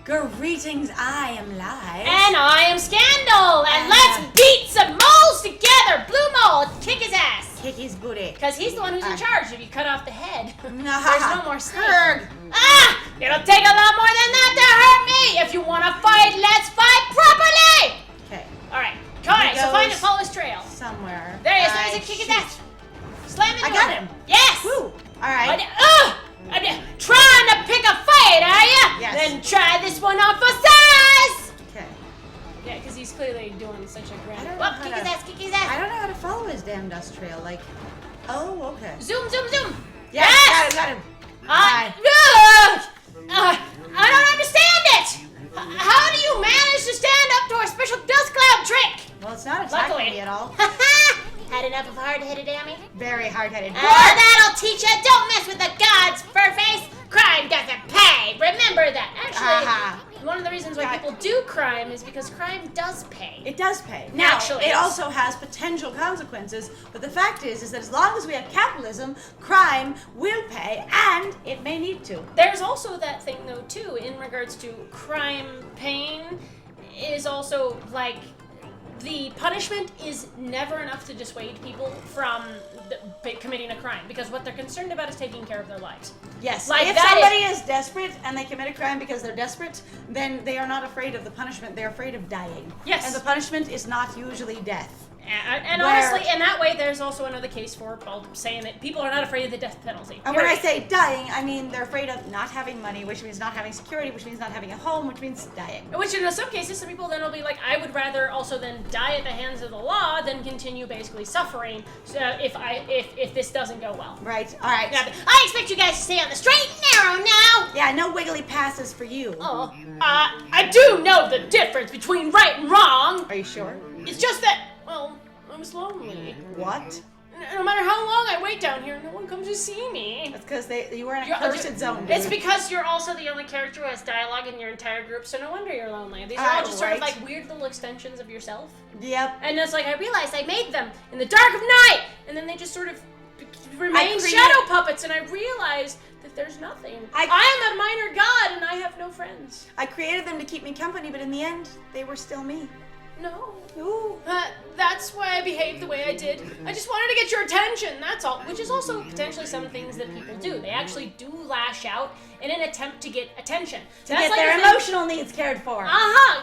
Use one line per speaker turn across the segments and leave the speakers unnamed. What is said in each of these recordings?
Greetings, I am Live.
And I am Scandal. And let's beat some moles together. Blue mole, kick his ass.
Kick his booty.
Because he's the one who's in charge if you cut off the head. There's no more snake. It'll take a lot more than that to hurt me. If you want to fight, let's fight properly.
Okay.
Alright, so find and follow his trail.
Somewhere.
There he is. There's a kick his ass. Slam into him.
I got him.
Yes.
Woo. Alright.
Trying to pick a fight, are ya?
Yes.
Then try this one on for size.
Okay.
Yeah, because he's clearly doing such a grand...
Kick his ass. I don't know how to follow his damn dust trail. Like, oh, okay.
Zoom.
Yes. Got him.
I don't understand it. How do you manage to stand up to our special dust cloud trick?
Well, it's not attacking me at all.
Had enough of hard-headed Amy?
Very hard-headed.
That'll teach ya. Don't mess with the gods, furface. Crime doesn't pay. Remember that. Actually, one of the reasons why people do crime is because crime does pay.
It does pay. Now,
Actually,
it also has potential consequences, but the fact is that as long as we have capitalism, crime will pay, and it may need to.
There's also that thing, though, too, in regards to crime paying is also, like, the punishment is never enough to dissuade people from committing a crime, because what they're concerned about is taking care of their lives.
Yes, like if somebody is desperate and they commit a crime because they're desperate, then they are not afraid of the punishment, they're afraid of dying.
Yes.
And the punishment is not usually death.
And honestly, in that way, there's also another case for saying that people are not afraid of the death penalty.
And when I say dying, I mean they're afraid of not having money, which means not having security, which means not having a home, which means dying.
Which in some cases, some people then will be like, I would rather also then die at the hands of the law than continue basically suffering if this doesn't go well.
Right, all right.
Yeah, I expect you guys to stay on the straight and narrow now.
Yeah, no wiggly passes for you.
Oh, I do know the difference between right and wrong.
Are you sure?
It's just that, well, I'm lonely.
What?
No matter how long I wait down here, no one comes to see me.
That's because you were in a cursed zone, dude.
It's because you're also the only character who has dialogue in your entire group, so no wonder you're lonely. These are all just sort of like weird little extensions of yourself.
Yep.
And it's like, I realized I made them in the dark of night, and then they just sort of remain shadow puppets, and I realized that there's nothing. I am a minor god, and I have no friends.
I created them to keep me company, but in the end, they were still me.
No.
Ooh.
That's why I behaved the way I did. I just wanted to get your attention, that's all. Which is also potentially some things that people do. They actually do lash out in an attempt to get attention.
To get their emotional needs cared for.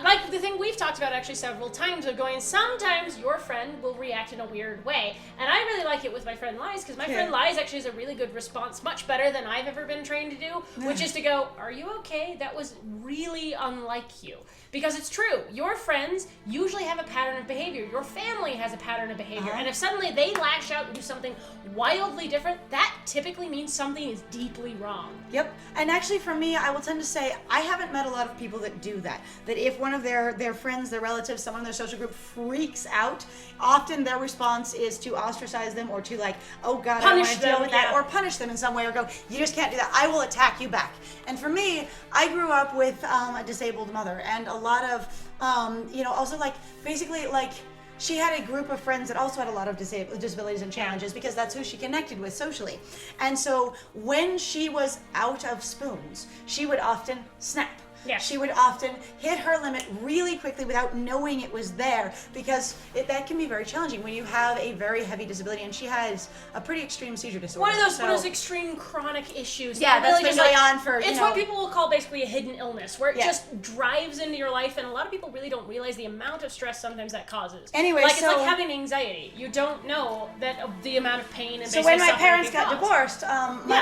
Like the thing we've talked about actually several times of going, sometimes your friend will react in a weird way. And I really like it with my friend Lies, because my friend Lies actually has a really good response, much better than I've ever been trained to do, which is to go, are you okay? That was really unlike you. Because it's true, your friends usually have a pattern of behavior. Your family has a pattern of behavior. And if suddenly they lash out and do something wildly different, that typically means something is deeply wrong.
Yep. And actually for me, I will tend to say, I haven't met a lot of people that do that. That if one of their friends, their relatives, someone in their social group freaks out, often their response is to ostracise them or to like, oh God, I don't want to deal with that. Or punish them in some way or go, you just can't do that. I will attack you back. And for me, I grew up with a disabled mother and a lot of, also like, basically like, she had a group of friends that also had a lot of disabilities and challenges because that's who she connected with socially. And so when she was out of spoons, she would often snap.
Yeah.
She would often hit her limit really quickly without knowing it was there because that can be very challenging when you have a very heavy disability, and she has a pretty extreme seizure disorder.
One of those extreme chronic issues.
Yeah, that's been going on for,
It's what people will call basically a hidden illness, where it just drives into your life, and a lot of people really don't realize the amount of stress sometimes that causes.
Anyway,
it's like having anxiety. You don't know that the amount of pain and
so when my parents got divorced,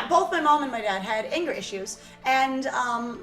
both my mom and my dad had anger issues, and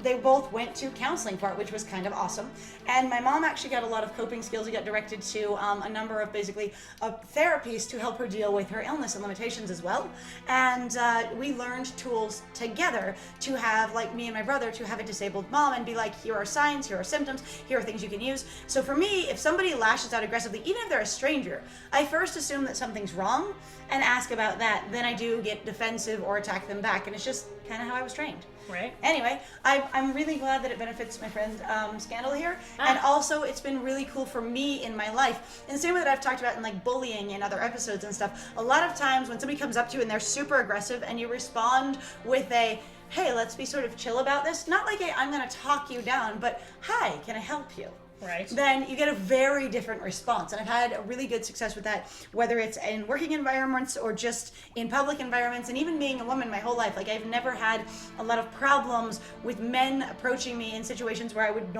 they both went to counseling for it, which was kind of awesome. And my mom actually got a lot of coping skills. She got directed to a number of therapies to help her deal with her illness and limitations as well. And we learned tools together to have, like me and my brother, to have a disabled mom and be like, here are signs, here are symptoms, here are things you can use. So for me, if somebody lashes out aggressively, even if they're a stranger, I first assume that something's wrong and ask about that. Then I do get defensive or attack them back. And it's just kind of how I was trained.
Right.
Anyway, I'm really glad that it benefits my friend Scandal here, and also it's been really cool for me in my life. In the same way that I've talked about in like bullying in other episodes and stuff, a lot of times when somebody comes up to you and they're super aggressive and you respond with a, hey, let's be sort of chill about this. Not like, hey, I'm going to talk you down, but hi, can I help you?
Right.
Then you get a very different response. And I've had a really good success with that, whether it's in working environments or just in public environments, and even being a woman my whole life. Like, I've never had a lot of problems with men approaching me in situations where I would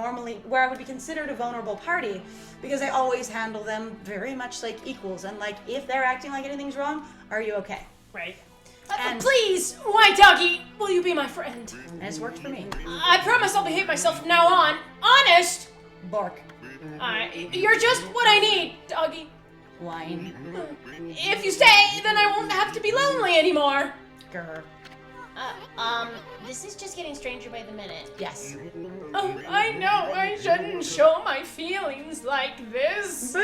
be considered a vulnerable party, because I always handle them very much like equals. And like, if they're acting like anything's wrong, are you okay?
Right.
And-
Please, white doggy, will you be my friend?
And it's worked for me.
I promise I'll behave myself from now on. Honest!
Bark.
You're just what I need, doggy.
Whine.
If you stay, then I won't have to be lonely anymore.
Grr.
This is just getting stranger by the minute.
Yes.
Oh, I know I shouldn't show my feelings like this.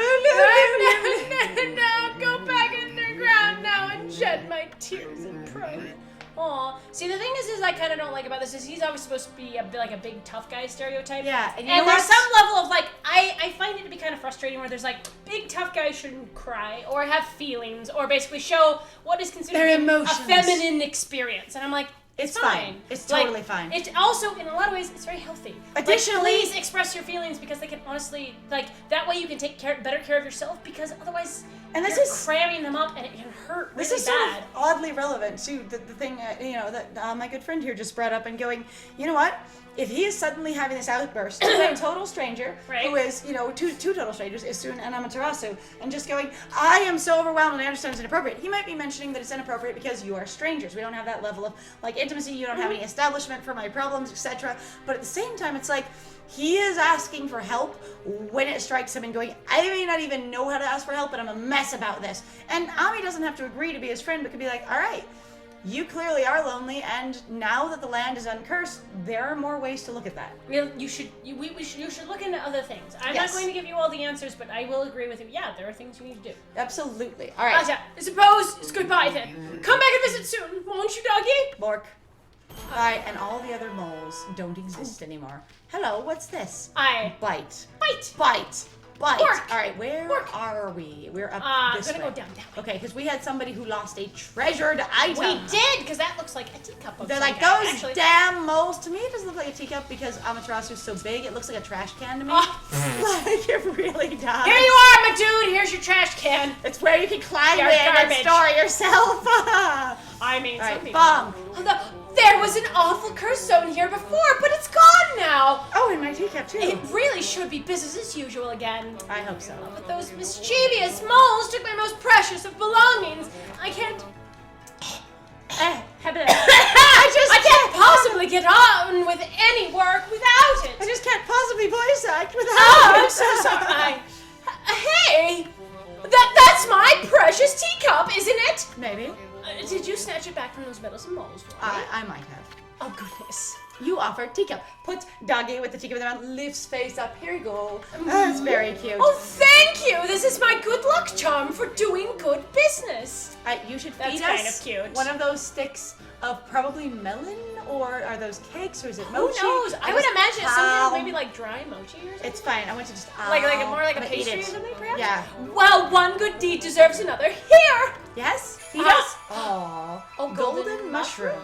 Now go back underground now and shed my tears in pride. Aw. See, the thing is I kind of don't like about this is he's always supposed to be a big tough guy stereotype.
Yeah,
and
you know
there's
what?
some level of like, I find it to be kind of frustrating where there's like, big tough guys shouldn't cry or have feelings or basically show what is considered
Their
to be
emotions.
a feminine experience. And I'm like,
It's fine. It's
Like,
totally fine.
It's also, in a lot of ways, it's very healthy.
Additionally-
please express your feelings because they can honestly, that way you can take better care of yourself because otherwise
And this
you're
is-
cramming them up and it can hurt really
This is
bad.
sort of oddly relevant to the thing, that my good friend here just brought up and going, you know what? If he is suddenly having this outburst to a total stranger,
Right.
who is, two total strangers, Isun and Amaterasu, and just going, I am so overwhelmed and I understand it's inappropriate. He might be mentioning that it's inappropriate because you are strangers. We don't have that level of, intimacy. You don't have any establishment for my problems, etc. But at the same time, it's like, he is asking for help when it strikes him and going, I may not even know how to ask for help, but I'm a mess about this. And Ami doesn't have to agree to be his friend, but could be like, all right, you clearly are lonely, and now that the land is uncursed, there are more ways to look at that.
You should look into other things. I'm
Yes.
not going to give you all the answers, but I will agree with you. Yeah, there are things you need to do.
Absolutely. All right.
I suppose it's goodbye then. Come back and visit soon, won't you, doggy?
Bork. All right, and all the other moles don't exist anymore. Hello, what's this? Bite.
Bite.
Bite. Bite.
Bork.
All right, where
Bork.
are we? We're up this
gonna
way.
go down.
Okay, because we had somebody who lost a treasured item.
We did, because that looks like a teacup of
They're
some
like,
kind.
those
Actually,
damn moles. To me, it doesn't look like a teacup because Amaterasu's so big. It looks like a trash can to me. Like, it really does.
Here you are, my dude. Here's your trash can.
It's where you can climb
Your
in and
garbage.
store yourself.
I mean,
All
some
right,
people.
bong.
There was an awful curse zone here before, but it's gone now.
Oh, and my teacup too.
It really should be business as usual again.
I hope so.
But those mischievous moles took my most precious of belongings. I can't. I can't possibly get on with any work without it.
I just can't possibly voice act without
Oh,
it.
I'm so sorry. Hey, that's my precious teacup, isn't it?
Maybe.
Did you snatch it back from those meddlesome moles for me?
I might have.
Oh, goodness.
You offered teacup. Puts doggy with the teacup in the mouth, lifts face up. Here you go. That's very cute.
Oh, thank you. This is my good luck charm for doing good business.
You should
That's
feed
kind
us
of cute.
one of those sticks of probably melon, or are those cakes, or is it
Who
mochi?
knows? I would
just-
imagine it's some kind of
Ow.
maybe like dry mochi or something.
It's fine. I want to just
More like a
I'm gonna eat
pastry or
it.
something, perhaps?
Yeah.
Well, one good deed deserves another. Here!
Yes. Feed
Ah.
us. Oh.
Oh,
golden mushroom.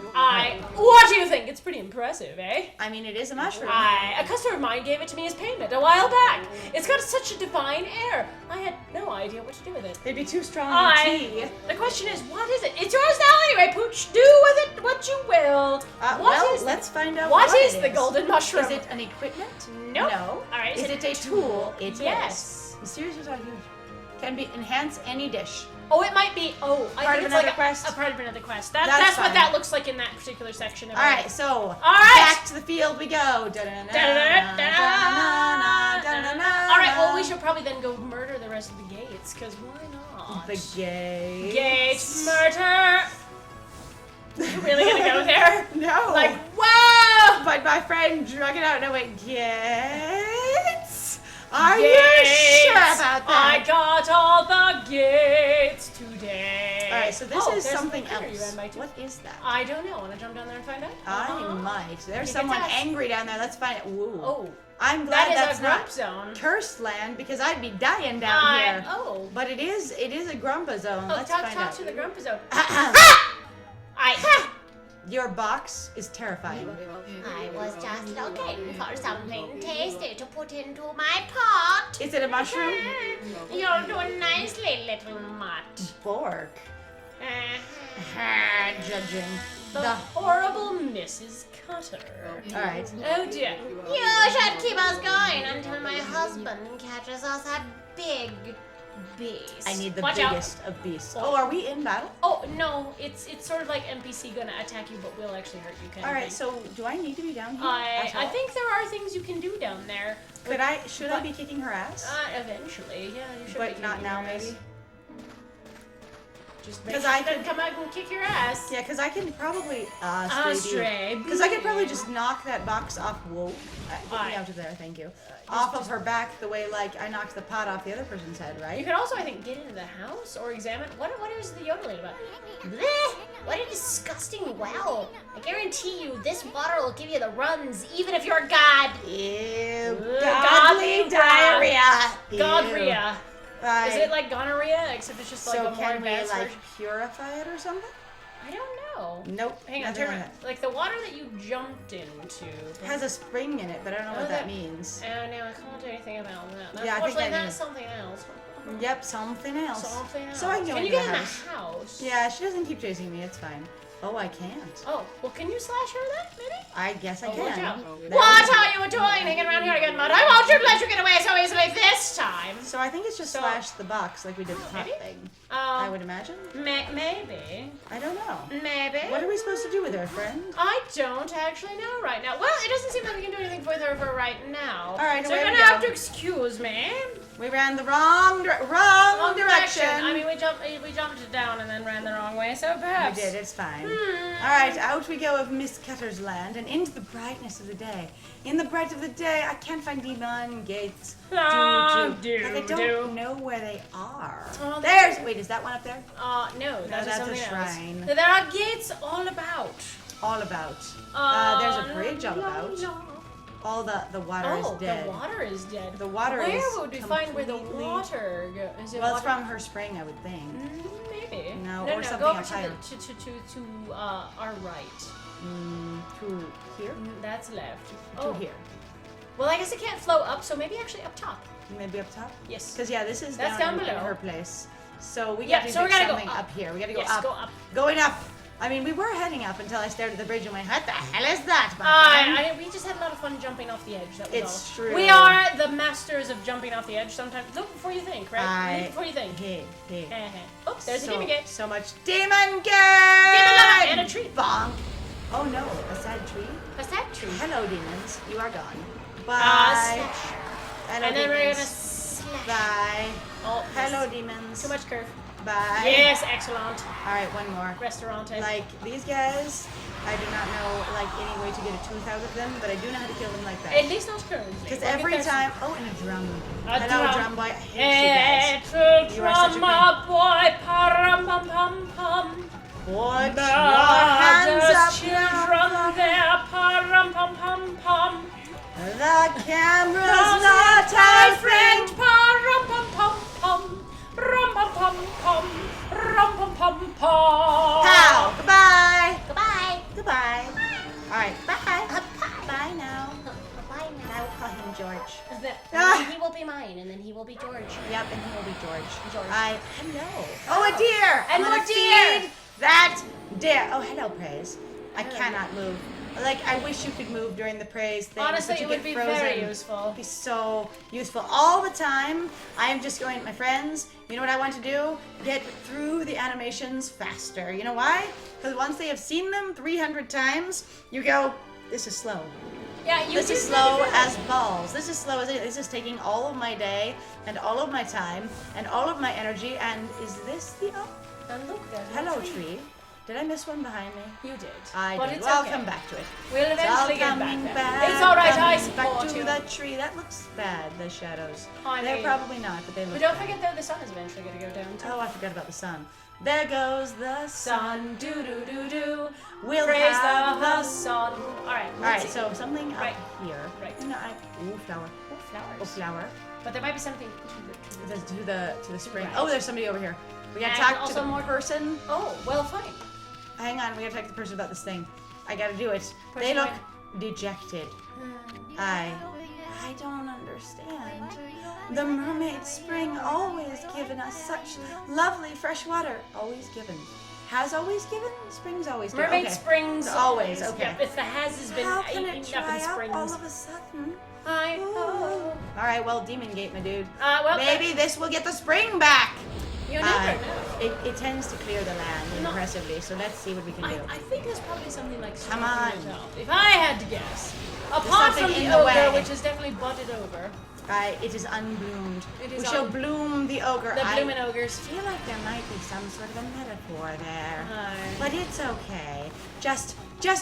What do you think? It's pretty impressive, eh?
I mean, it is a mushroom.
A customer of mine gave it to me as payment a while back. It's got such a divine air. I had no idea what to do with it.
They'd be too strong in tea.
The question is, what is it? It's yours now anyway, Pooch. Do with it what you will.
Let's find out.
What is
it
the golden mushroom?
Is it an equipment?
Nope.
No.
All right.
Is it a tool? It is.
Yes.
Mysterious are huge. Can be enhance any dish.
Oh, it might be. Oh, I
Part
think
of
it's like
another quest?
a part of another quest.
That's
That's what
fine.
that looks like in that particular section. Of
All right, so
right.
back to the field we go. All
All right. Well, we should probably then go murder the rest of the gates, because why not?
The gate.
Gate murder. You really gonna go there?
No.
Like, whoa!
But my friend drug it out. No, wait. Gates? Are you
Gates.
sure about
I
that?
got all the gates today.
All right, so this is
there's
something
the critter you
else.
ran by too.
What is that?
I don't know. Want to jump down there and find out?
I might. There's
You
someone
get that.
angry down there. Let's find it. Ooh.
Oh,
I'm glad
that
that's
is a
not
group zone.
cursed land because I'd be dying down here.
Oh.
But it is a grumpa zone.
Oh,
Let's
talk
find out.
to the grumpa zone.
Your box is terrifying.
I was just looking for something tasty to put into my pot.
Is it a mushroom?
You'll do nicely, little mutt.
Bork. Judging.
The horrible Mrs. Cutter.
All right.
Oh dear.
You should keep us going until my husband catches us a big beast.
I need the
Watch out.
biggest of beasts. Oh, are we in battle?
Oh no, it's sort of like NPC gonna attack you, but will actually hurt you. Kind
All
of
right.
thing.
So do I need to be down here?
I
at all?
think there are things you can do down there.
Should I be kicking her ass?
Eventually, yeah, you should.
But
be
not
kicking
now,
your ass.
maybe.
Just
'Cause
because
I
I could
could-
come out and kick your ass.
Yeah, because I can probably
Stray.
Because I could probably just knock that box off. Whoa! Get me
Aye.
out of there, thank you. Off of her back, the way like I knocked the pot off the other person's head,
You
right?
could also, I think, get into the house or examine. What is the yodeling about?
Blech! What a disgusting well. I guarantee you this water will give you the runs even if you're God.
Ew!
Godly
Godly diarrhea. Ew.
Godria.
Right.
Is it like gonorrhea, except it's just like
So
a more
can we
advanced
like
version?
purify it or something?
I don't know.
Nope.
Hang on,
nothing
turn
like
around. Like the water that you jumped into.
that. Has a spring in it, but I don't know
Oh,
what that
that-
means.
Oh no, I can't do anything about that.
Yeah, I think
Unfortunately,
I
that's
knew.
something else.
Yep, something else.
Something else.
So I can go
Can you
into
get
the
in
house.
the house?
Yeah, she doesn't keep chasing me. It's fine. Oh, I can't.
Oh, well, can you slash her then, maybe?
I guess I
Oh, watch
can.
out.
There
What
we go.
are you doing hanging around here again, Mud? I won't let you get away so easily this time.
So I think it's just
So-
slash the box like we did the top
Maybe?
thing. I would imagine.
Maybe.
I don't know.
Maybe.
What are we supposed to do with her, friend?
I don't actually know right now. Well, it doesn't seem like we can do anything with her for right now.
All right,
so
away
you're
we
gonna have
go.
to excuse me.
We ran the wrong direction.
I mean, we jumped down and then ran the wrong way, so
We
perhaps.
did. It's fine. All right, out we go of Miss Cutter's land and into the brightness of the day. In the bright of the day, I can't find demon gates.
Ah,
Like I
do.
don't know where they are.
Oh,
There's. Wait, is that one up there?
No, that's
that's a
something
shrine.
else. There are gates all about.
All about. There's a bridge all about. All the water is dead.
The water is dead.
The water
Where
is
would we find where the
completely-
water goes? Is it
Well, it's
water?
from her spring, I would think.
Maybe.
No,
no,
or something
go over
up
to,
higher.
to our right.
To here?
That's left.
To here.
Well, I guess it can't flow up, so maybe actually up top.
Maybe up top?
Yes.
Because yeah, this is
That's
down
down
in
below.
her place. So we
Yeah,
got to
so
do
we gotta go
something
up.
up here. We got to go
Yes,
up.
go up.
Going up. I mean, we were heading up until I stared at the bridge and went, what the hell is that, my friend?
We just had a lot of fun jumping off the edge. That was
It's
all.
true.
We are the masters of jumping off the edge. Sometimes look before you think, right? Look before you think.
Hey.
Oh, there's a demon gate.
So much demon gate!
And a tree.
Bonk. Oh no, a sad tree.
What's that tree?
Hello, demons. You are gone. Bye.
Slash.
Hello,
And then we're gonna
demons.
slash.
Bye.
Oh,
Hello, demons.
Too much curve.
Bye.
Yes, excellent.
All right, one more.
Restaurant.
Like these guys, I do not know like any way to get a tooth out of them, but I do know how to kill them like
At
that.
least not currently.
Because
We'll get
every
there
time, oh, and a drum.
A
Hello,
drum.
drum boy. I hate you guys.
Little
You are such a
drummer boy, param pam pam pam.
Put
The
your hands up.
children there, param pam pam pam.
The camera's not our friend.
Param pam pam pam. Rum pam pam pam. Rum pam pam pam.
Pow. Goodbye.
Goodbye.
Goodbye. All right. Bye.
Bye.
Bye now.
Bye
And
now.
I will call him George.
And then he will be mine, and then he will be George.
Yep, and he will be George.
George.
Hello. Oh, a deer.
And
I'm
more
gonna
deer.
feed that deer. Oh, hello, Praise. I cannot move. Like, I wish you could move during the praise thing.
Honestly,
but you
it would
get
be
frozen.
very useful.
It'd be so useful. All the time, I am just going, my friends, you know what I want to do? Get through the animations faster. You know why? Because once they have seen them 300 times, you go, this is slow.
Yeah, you
This
do
is slow as balls. This is slow as it. This is taking all of my day and all of my time and all of my energy. And is this the
And look, there's
hello
one
tree? Did I miss one behind me?
You did.
I
but
did.
It's
Well,
okay.
I'll come back to it.
We'll
It's all
eventually get
coming
back there.
back.
It's all right. I
coming back
support
to
you.
the tree. That looks bad. The shadows.
I
They're
mean-
probably not, but they look.
But don't
bad.
forget though, the sun is eventually going to go down too.
Oh, I forgot about the sun. There goes the sun.
Sun, do do do do.
We'll
Praise
have
the sun. All right.
All right, so something up
Right.
here.
Right.
No, ooh, flower.
Oh, flowers.
Oh, flower.
But there might be something to
To the spring.
Right.
Oh, there's somebody over here. We gotta
And
talk to
also
the
more-
person.
Oh, well, fine.
hang on. We gotta talk to the person about this thing. I gotta do it.
Push
They look
away.
dejected. I don't understand. The mermaid spring always given us such lovely fresh water. Always given. Has always given? Spring's always given.
Mermaid
Okay.
springs.
Always, okay.
Yep, it's the has been
How can
eaten
it
up in
dry up
springs.
all of a sudden?
I
All right, well, Demon Gate, my dude.
well,
Maybe this will get the spring back.
you never know.
It tends to clear the land
No.
impressively, so let's see what we can do.
I think there's probably something like
Come on.
If I had to guess, apart
something
from
in
the
the
ogre,
way.
which is definitely budded over,
It is unbloomed.
It is
we shall bloom the ogre.
the
I
bloomin' ogres.
feel like there might be some sort of a metaphor there.
Aye.
But it's okay. Just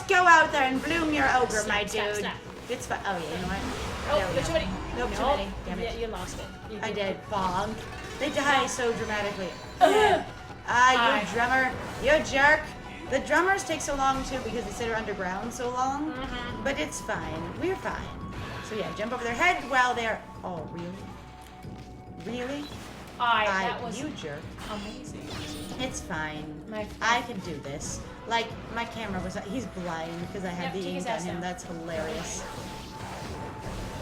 go out there and bloom your ogre,
Slap,
my
slap,
dude.
slap.
It's fine. Oh, yeah, you know what?
Oh,
There we
there's
go.
too many.
Nope, too
Nope.
many. Damn it.
Yeah, you lost it. You
I did. Bonk. They die so dramatically.
Ugh.
Ah, you
Aye.
drummer. You jerk. The drummers take so long, too, because they sit underground so long.
Mm-hmm.
But it's fine. We're fine. So, yeah, jump over their head while they're... Oh, really? Really?
That was
You jerk.
amazing.
It's fine.
My
I can do this. Like, my camera was... He's blind because I had
Yep,
the
take
ink
his
on
ass
him.
down.
That's hilarious.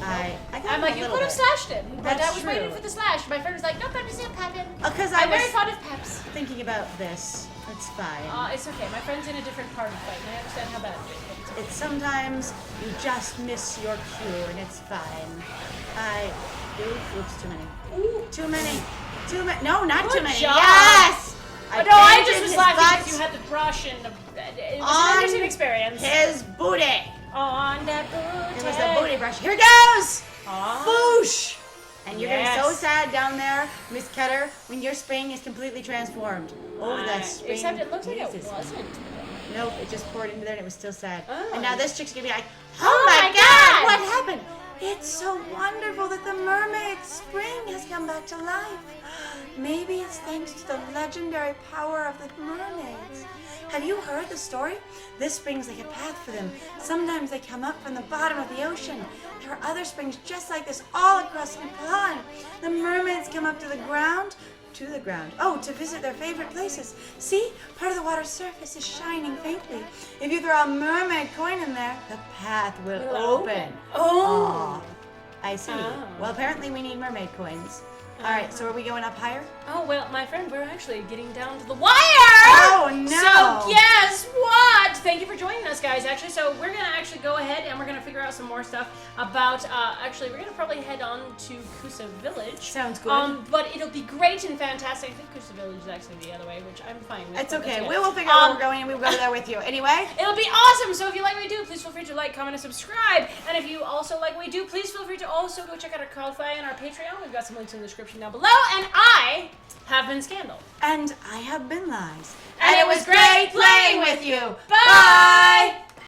I got
I'm
him
like,
a
you
little
could have
bit.
slashed it. My
That's
dad was waiting
true.
for the slash. My friend was like, nope, I'm just gonna pep him.
Because I
I'm very
was
fond of peps.
thinking about this. It's fine.
It's okay. My friend's in a different part of the fight, and I understand how bad it is. But it's okay.
It's sometimes you just miss your cue and it's fine. Oops, too many.
Ooh.
Too many. Too many. No, not
Good
too many.
job.
Yes!
Oh, no, I
banged
just
in
was
his
laughing
butt
because you had the brush and it was
on
an interesting experience.
his booty.
On that booty.
It was the booty brush. Here goes!
Aw.
Boosh! And you're gonna be so
Yes.
sad down there, Miss Cutter, when your spring is completely transformed. Oh, that spring.
Except it looks like it
Jesus.
wasn't.
Nope, it just poured into there and it was still sad.
Oh.
And now this chick's gonna be like,
Oh
oh my
my
god,
God!
what happened? It's so wonderful that the mermaid spring has come back to life. Maybe it's thanks to the legendary power of the mermaids. Have you heard the story? This spring's like a path for them. Sometimes they come up from the bottom of the ocean. There are other springs just like this all across the pond. The mermaids come up to the ground, to visit their favorite places. See, part of the water's surface is shining faintly. If you throw a mermaid coin in there, the path will open.
Oh.
I see.
Oh.
Well, apparently we need mermaid coins. All right, so are we going up higher?
Oh, well, my friend, we're actually getting down to the wire!
Oh, no.
So, guess what? Thank you for joining us, guys, actually. So, we're going to actually go ahead and we're going to figure out some more stuff about, actually, we're going to probably head on to Kusa Village.
Sounds good.
But it'll be great and fantastic. I think Kusa Village is actually the other way, which I'm fine with.
It's
but
okay.
that's
We
good.
will figure out where we're going and we'll go there with you. Anyway,
It'll be awesome. So if you like what we do, please feel free to like, comment, and subscribe. And if you also like what we do, please feel free to also go check out our Ko-Fi and our Patreon. We've got some links in the description down below. And I have been Scandal.
and I have been Lies.
And it was great playing with
you.
Bye!